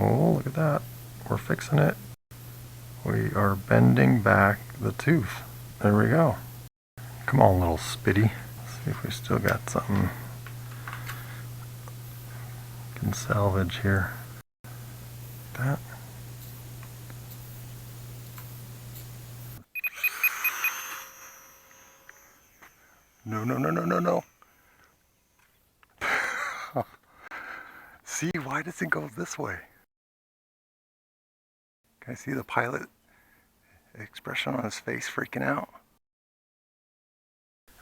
Oh, look at that. We're fixing it. We are bending back the tooth. There we go. Come on, little Spitty. Let's see if we still got something we can salvage here. That. No, no, no, no, no, no. See, why does it go this way? Can I see the pilot expression on his face freaking out?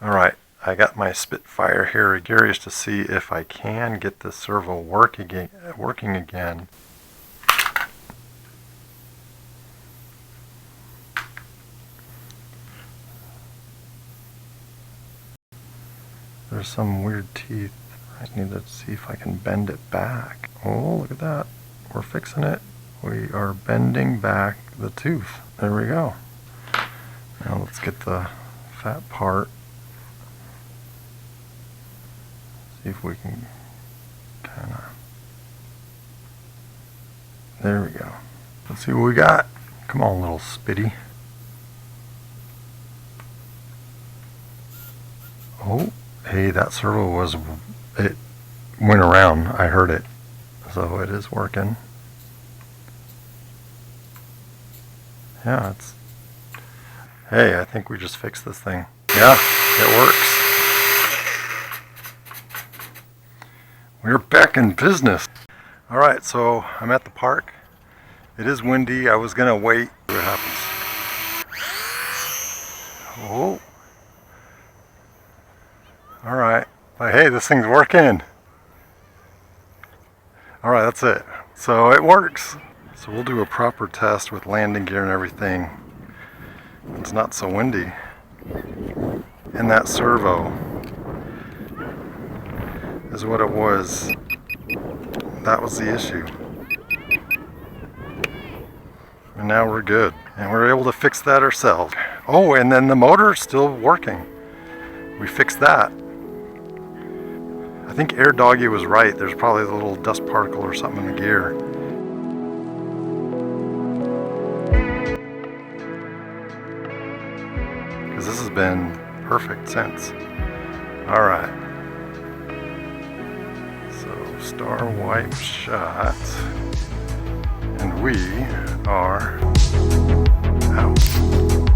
Alright, I got my Spitfire here. Curious to see if I can get the servo working again. There's some weird teeth. I need to see if I can bend it back. Oh, look at that. We're fixing it. We are bending back the tooth. There we go. Now let's get the fat part. See if we can kind of... There we go. Let's see what we got. Come on, little Spitty. Oh, hey, that servo was... It went around. I heard it. So it is working. Yeah, it's... Hey, I think we just fixed this thing. Yeah, it works. We're back in business. Alright, so I'm at the park. It is windy. I was gonna wait. See what happens. Oh. Alright. But hey, this thing's working. Alright, that's it. So it works. So we'll do a proper test with landing gear and everything. It's not so windy. And that servo is what it was. That was the issue. And now we're good. And we're able to fix that ourselves. Oh, and then the motor's still working. We fixed that. I think Air Doggy was right. There's probably a little dust particle or something in the gear. Because this has been perfect since. Alright. So, star wipe shot. And we are out.